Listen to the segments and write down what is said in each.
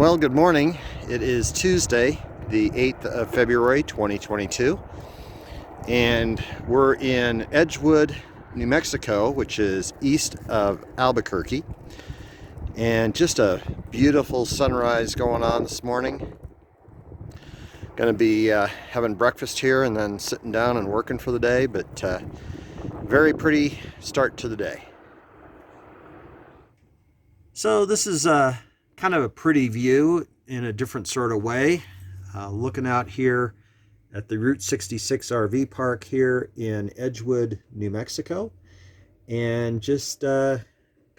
Well, good morning. It is Tuesday, the 8th of February, 2022, and we're in Edgewood, New Mexico, which is east of Albuquerque, and just a beautiful sunrise going on this morning. Going to be having breakfast here and then sitting down and working for the day, but very pretty start to the day. So this is kind of a pretty view in a different sort of way. Looking out here at the Route 66 RV park here in Edgewood, New Mexico. And just kind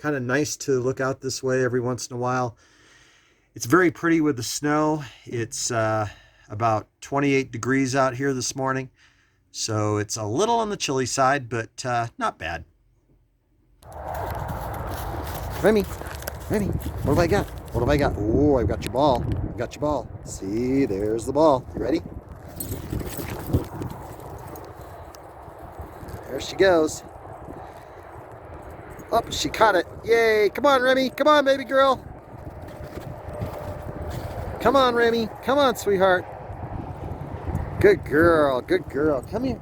of nice to look out this way every once in a while. It's very pretty with the snow. It's about 28 degrees out here this morning. So it's a little on the chilly side, but not bad. Remi, what have I got? What have I got? Oh, I've got your ball. I've got your ball. See, there's the ball. You ready? There she goes. Oh, she caught it. Yay. Come on, Remi. Come on, baby girl. Come on, Remi. Come on, sweetheart. Good girl. Good girl. Come here.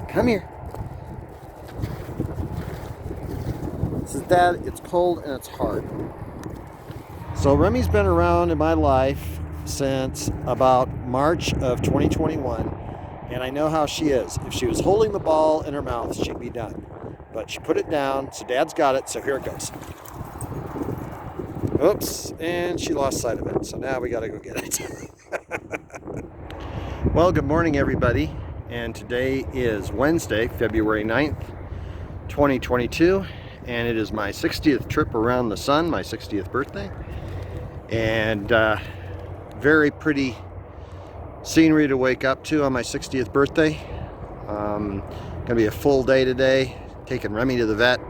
Come here. This is Dad. It's cold and it's hard. So Remi's been around in my life since about March of 2021, and I know how she is. If she was holding the ball in her mouth, she'd be done. But she put it down, so Dad's got it, so here it goes. Oops, and she lost sight of it, so now we gotta go get it. Well, good morning, everybody, and today is Wednesday, February 9th, 2022, and it is my 60th trip around the sun, my 60th birthday. And very pretty scenery to wake up to on my 60th birthday. Gonna be a full day today, taking Remi to the vet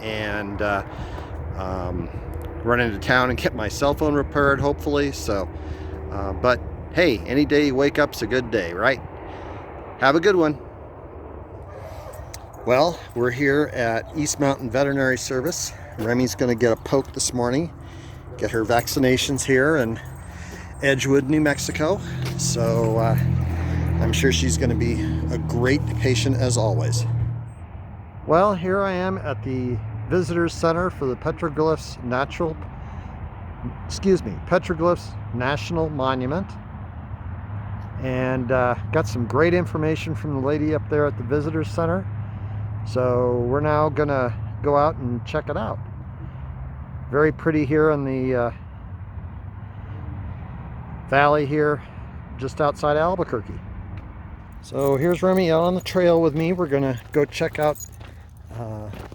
and run into town and get my cell phone repaired, hopefully. So, but hey, any day you wake up's a good day, right? Have a good one. Well, we're here at East Mountain Veterinary Service. Remi's gonna get a poke this morning. Get her vaccinations here in Edgewood, New Mexico. So I'm sure she's going to be a great patient as always. Well, here I am at the Visitors Center for the Petroglyphs National Monument. And got some great information from the lady up there at the Visitors Center. So we're now going to go out and check it out. Very pretty here in the valley here just outside Albuquerque. So here's Remi out on the trail with me. We're gonna go check out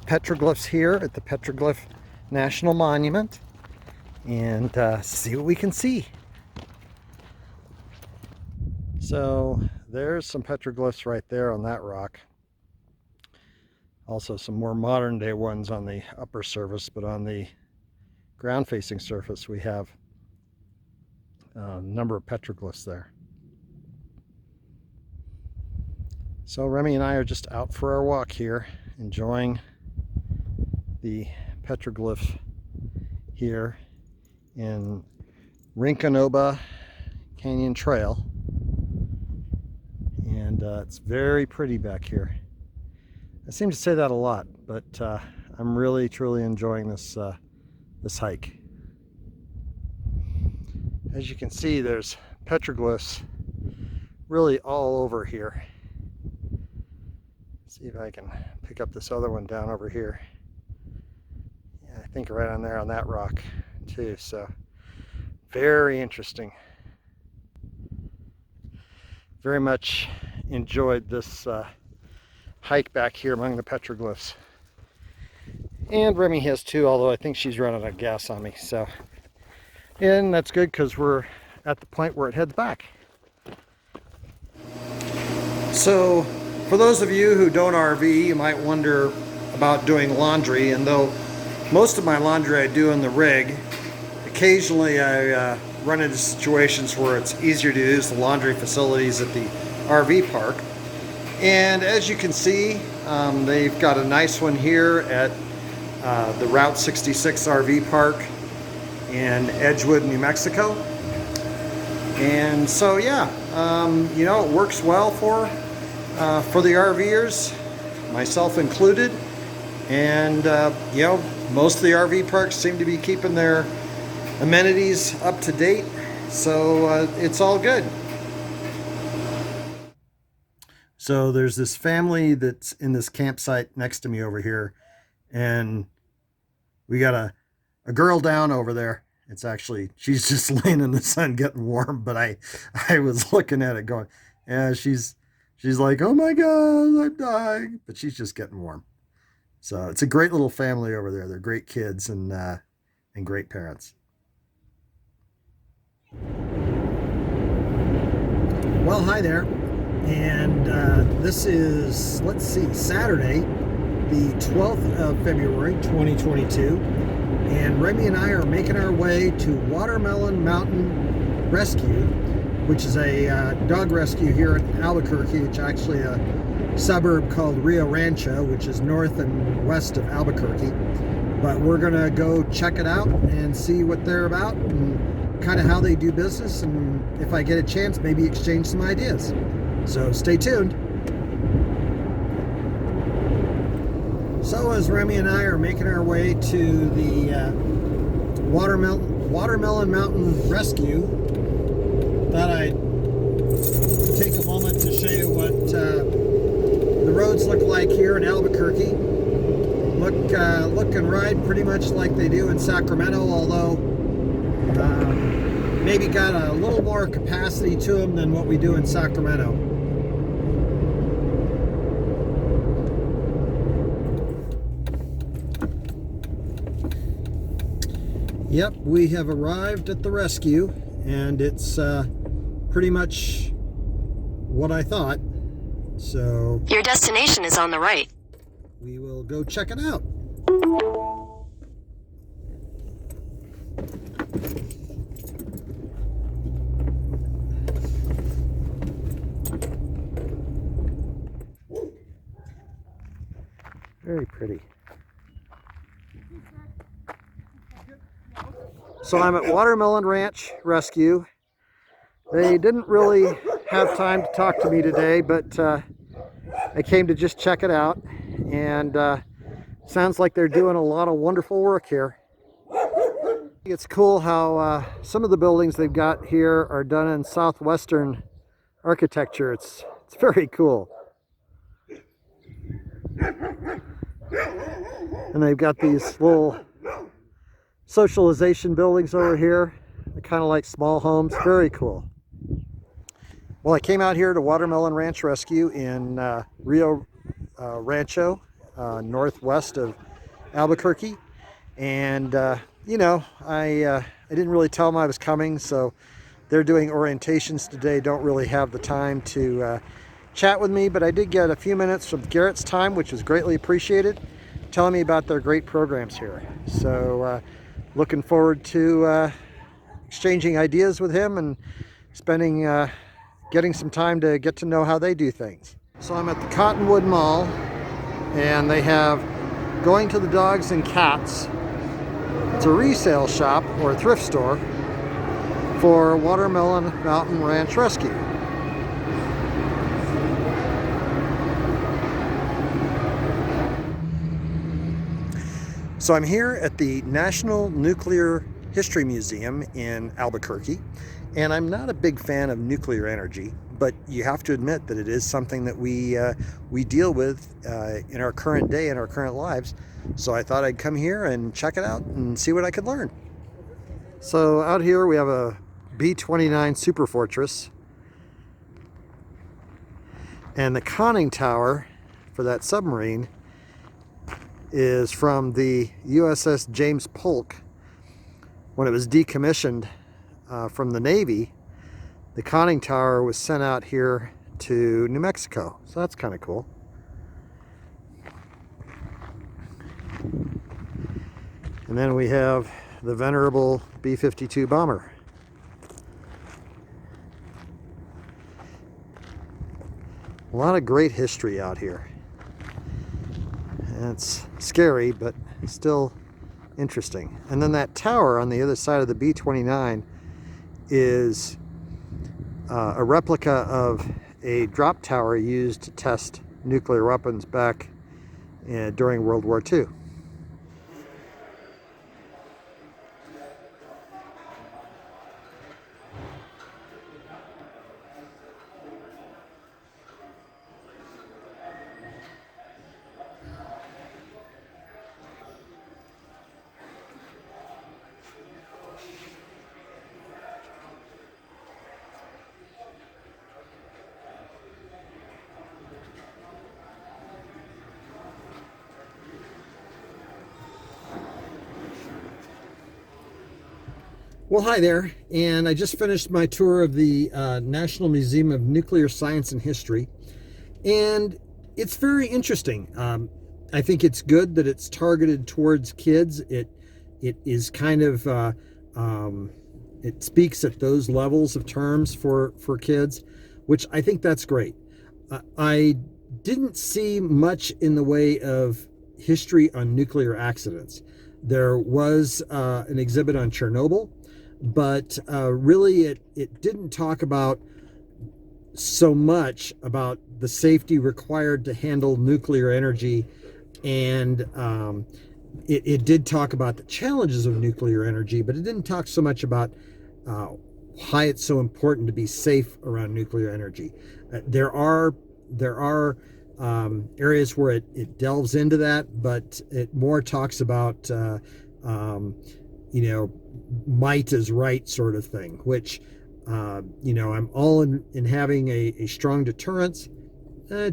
petroglyphs here at the Petroglyph National Monument and see what we can see. So there's some petroglyphs right there on that rock. Also some more modern day ones on the upper surface, but on the ground facing surface we have a number of petroglyphs there. So Remi and I are just out for our walk here, enjoying the petroglyph here in Rinkanova Canyon Trail, and it's very pretty back here. I seem to say that a lot, but I'm really truly enjoying this hike. As you can see, there's petroglyphs really all over here. See if I can pick up this other one down over here. Yeah, I think right on there on that rock too. So very interesting. Very much enjoyed this hike back here among the petroglyphs. And Remi has too, although I think she's running out of gas on me. So, and that's good because we're at the point where it heads back. So, for those of you who don't RV, you might wonder about doing laundry. And though most of my laundry I do in the rig, occasionally I run into situations where it's easier to use the laundry facilities at the RV park. And as you can see, they've got a nice one here at the Route 66 RV park. in Edgewood, New Mexico. And so yeah, you know, it works well for the RVers, myself included. And you know, most of the RV parks seem to be keeping their amenities up to date, so it's all good. So there's this family that's in this campsite next to me over here, and we got a girl down over there. It's actually, she's just laying in the sun getting warm, but I was looking at it going, yeah, she's like, oh my God, I'm dying, but she's just getting warm. So it's a great little family over there. They're great kids and great parents. Well, hi there. And this is, let's see, Saturday, the 12th of February, 2022. And Remi and I are making our way to Watermelon Mountain Rescue, which is a dog rescue here in Albuquerque. It's actually a suburb called Rancho, which is north and west of Albuquerque. But we're going to go check it out and see what they're about and kind of how they do business, and if I get a chance, maybe exchange some ideas. So stay tuned. So as Remi and I are making our way to the Watermelon Mountain Rescue, thought I'd take a moment to show you what the roads look like here in Albuquerque. Look and ride pretty much like they do in Sacramento, although maybe got a little more capacity to them than what we do in Sacramento. Yep, we have arrived at the rescue, and it's pretty much what I thought. So your destination is on the right. We will go check it out. Very pretty. So I'm at Watermelon Ranch Rescue. They didn't really have time to talk to me today, but I came to just check it out, and sounds like they're doing a lot of wonderful work here. It's cool how some of the buildings they've got here are done in southwestern architecture. It's very cool. And they've got these little socialization buildings over here. They're kind of like small homes. Very cool. Well, I came out here to Watermelon Ranch Rescue in Rancho, northwest of Albuquerque. And, you know, I didn't really tell them I was coming, so they're doing orientations today. Don't really have the time to chat with me, but I did get a few minutes of Garrett's time, which was greatly appreciated, telling me about their great programs here. So looking forward to exchanging ideas with him and spending getting some time to get to know how they do things. So I'm at the Cottonwood Mall, and they have Going to the Dogs and Cats. It's a resale shop or a thrift store for Watermelon Mountain Ranch Rescue. So I'm here at the National Nuclear History Museum in Albuquerque, and I'm not a big fan of nuclear energy, but you have to admit that it is something that we deal with in our current day, in our current lives. So I thought I'd come here and check it out and see what I could learn. So out here we have a B-29 Super Fortress, and the conning tower for that submarine is from the USS James Polk. When it was decommissioned from the Navy, the conning tower was sent out here to New Mexico. So that's kind of cool. And then we have the venerable B-52 bomber. A lot of great history out here. And it's scary, but still Interesting. And then that tower on the other side of the B-29 is a replica of a drop tower used to test nuclear weapons back during World War II. Well, hi there, and I just finished my tour of the National Museum of Nuclear Science and History, and it's very interesting. I think it's good that it's targeted towards kids. It is kind of it speaks at those levels of terms for kids, which I think that's great. I didn't see much in the way of history on nuclear accidents. There was an exhibit on Chernobyl, but really it didn't talk about so much about the safety required to handle nuclear energy, and it did talk about the challenges of nuclear energy, but it didn't talk so much about why it's so important to be safe around nuclear energy. There are areas where it delves into that, but it more talks about might is right sort of thing, which, I'm all in having a strong deterrence. I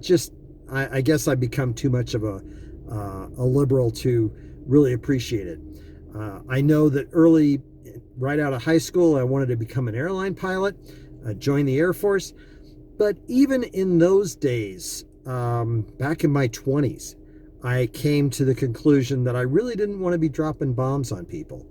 guess I've become too much of a liberal to really appreciate it. I know that right out of high school, I wanted to become an airline pilot, join the Air Force. But even in those days, back in my 20s, I came to the conclusion that I really didn't want to be dropping bombs on people.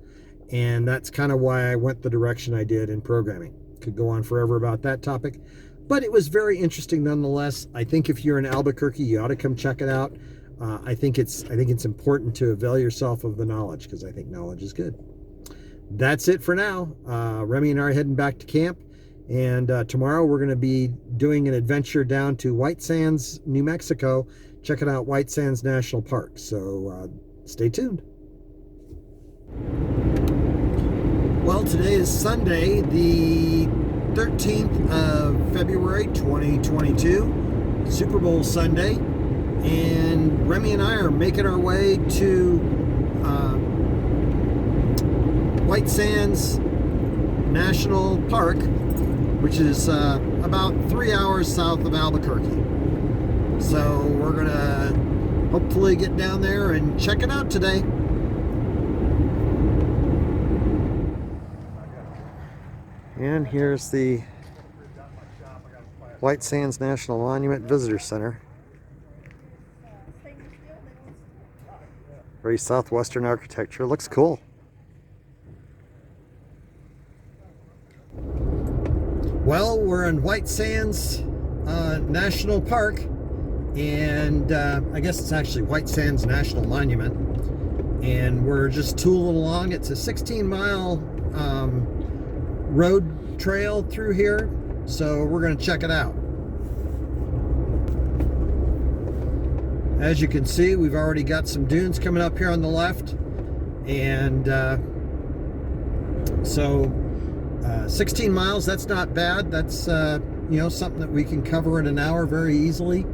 And that's kind of why I went the direction I did in programming. Could go on forever about that topic, but it was very interesting nonetheless. I think if you're in Albuquerque, you ought to come check it out. I think it's important to avail yourself of the knowledge, because I think knowledge is good. That's it for now. Remi and I are heading back to camp, and tomorrow we're going to be doing an adventure down to White Sands, New Mexico, checking out White Sands National Park. So stay tuned. Well, today is Sunday, the 13th of February, 2022, Super Bowl Sunday, and Remi and I are making our way to White Sands National Park, which is about 3 hours south of Albuquerque. So we're going to hopefully get down there and check it out today. And here's the White Sands National Monument Visitor Center. Very southwestern architecture. Looks cool. Well, we're in White Sands National Park, and I guess it's actually White Sands National Monument. And we're just tooling along. It's a 16-mile road trail through here, so we're going to check it out. As you can see, we've already got some dunes coming up here on the left, and so 16 miles, that's not bad. That's something that we can cover in an hour very easily.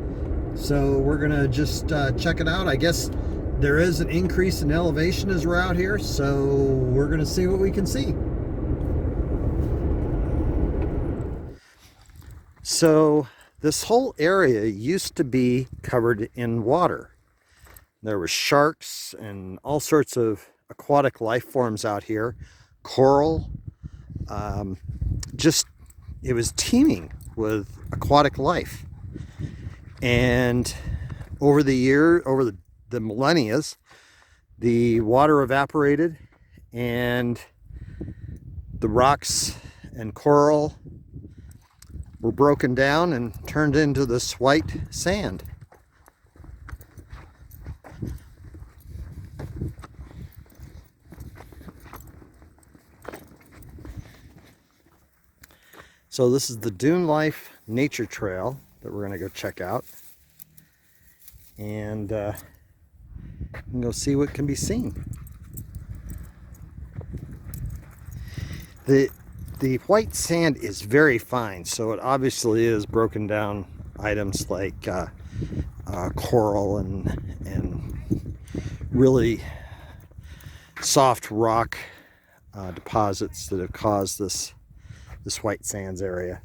So we're gonna just check it out. I guess there is an increase in elevation as we're out here, so we're gonna see what we can see. So this whole area used to be covered in water. There were sharks and all sorts of aquatic life forms out here, coral. It was teeming with aquatic life. And over the millennia, the water evaporated and the rocks and coral were broken down and turned into this white sand. So this is the Dune Life Nature Trail that we're going to go check out. And go see what can be seen. The white sand is very fine, so it obviously is broken down items like coral and really soft rock deposits that have caused this white sands area.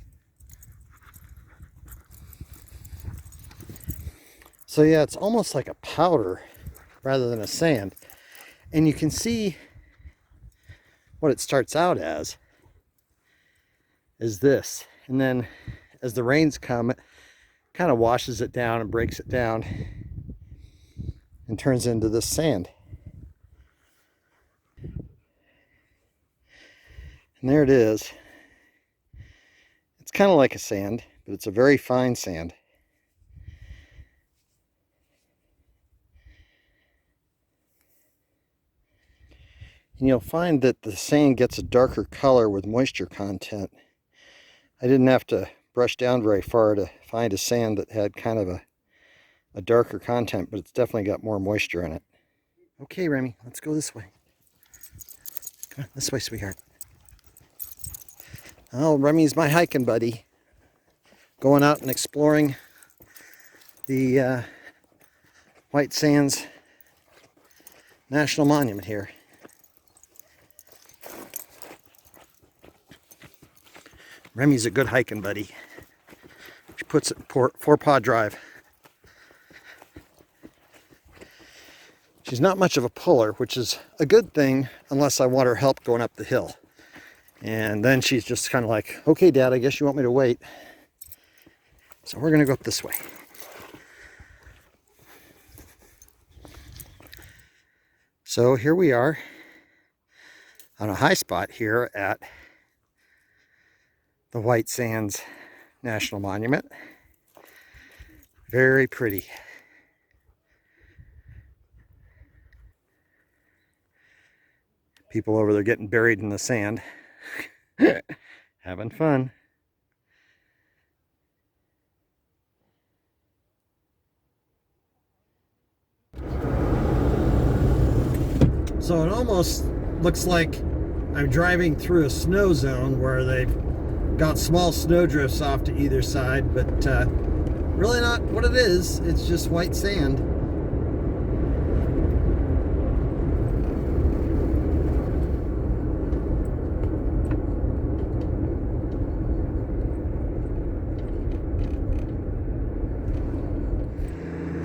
So yeah, it's almost like a powder rather than a sand. And you can see what it starts out as is this. And then as the rains come, it kind of washes it down and breaks it down and turns into this sand. And there it is. It's kind of like a sand, but it's a very fine sand. And you'll find that the sand gets a darker color with moisture content. I didn't have to brush down very far to find a sand that had kind of a darker content, but it's definitely got more moisture in it. Okay, Remi, let's go this way. Come on, this way, sweetheart. Oh, Remi's my hiking buddy. Going out and exploring the White Sands National Monument here. Remi's a good hiking buddy. She puts it in four-paw drive. She's not much of a puller, which is a good thing unless I want her help going up the hill. And then she's just kind of like, okay, Dad, I guess you want me to wait. So we're going to go up this way. So here we are on a high spot here at the White Sands National Monument. Very pretty. People over there getting buried in the sand. Having fun. So it almost looks like I'm driving through a snow zone where they've got small snowdrifts off to either side, but really not what it is. It's just white sand.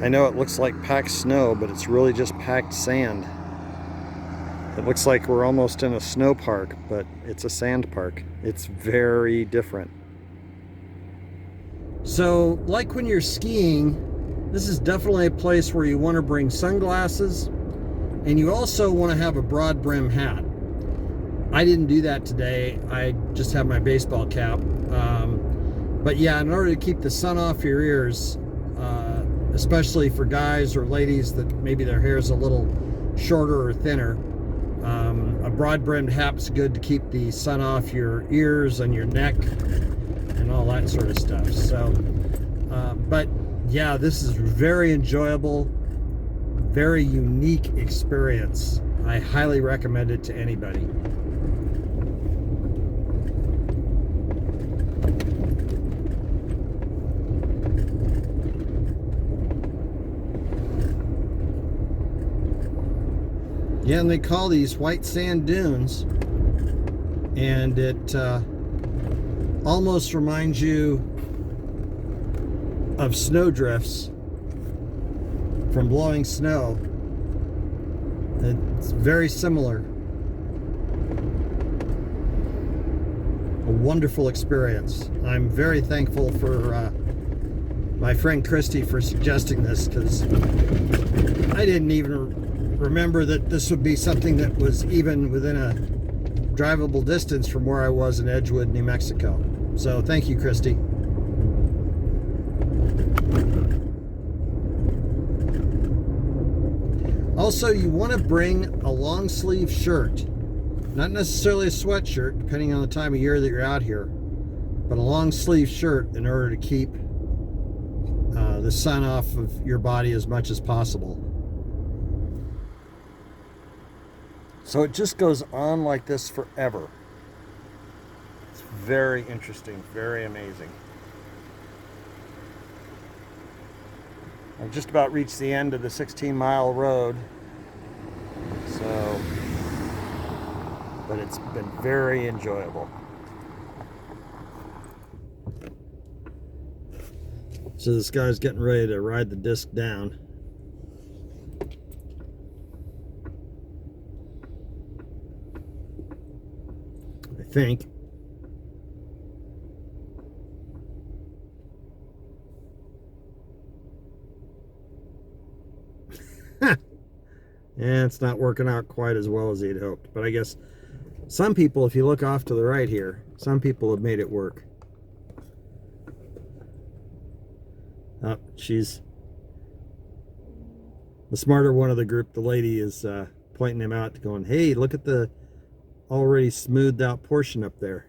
I know it looks like packed snow, but it's really just packed sand. It looks like we're almost in a snow park, but it's a sand park. It's very different. So, like when you're skiing, this is definitely a place where you want to bring sunglasses, and you also want to have a broad brim hat. I didn't do that today. I just have my baseball cap. But yeah, in order to keep the sun off your ears, especially for guys or ladies that maybe their hair is a little shorter or thinner, a broad-brimmed hat's good to keep the sun off your ears and your neck and all that sort of stuff. So, but yeah, this is very enjoyable, very unique experience. I highly recommend it to anybody. Yeah, and they call these white sand dunes, and it almost reminds you of snowdrifts from blowing snow. It's very similar. A wonderful experience. I'm very thankful for my friend Christy for suggesting this, because I didn't even remember that this would be something that was even within a drivable distance from where I was in Edgewood, New Mexico. So thank you, Christy. Also, you want to bring a long sleeve shirt, not necessarily a sweatshirt, depending on the time of year that you're out here, but a long sleeve shirt in order to keep the sun off of your body as much as possible. So it just goes on like this forever. It's very interesting, very amazing. I've just about reached the end of the 16-mile road. So, but it's been very enjoyable. So this guy's getting ready to ride the disc down. I think. Yeah, it's not working out quite as well as he'd hoped. But I guess some people, if you look off to the right here, some people have made it work. Oh, she's the smarter one of the group. The lady is pointing him out, going, hey, look at the already smoothed out portion up there.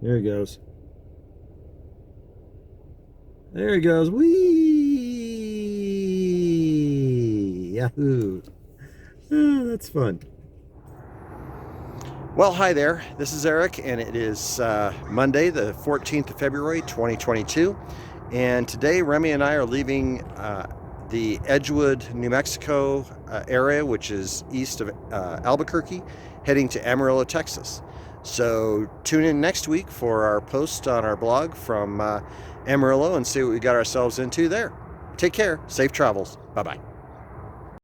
There he goes. There he goes. Whee! Yahoo! Oh, that's fun. Well, hi there. This is Eric, and it is Monday, the 14th of February, 2022. And today, Remi and I are leaving the Edgewood, New Mexico area, which is east of Albuquerque, heading to Amarillo, Texas. So tune in next week for our post on our blog from Amarillo and see what we got ourselves into there. Take care. Safe travels. Bye-bye.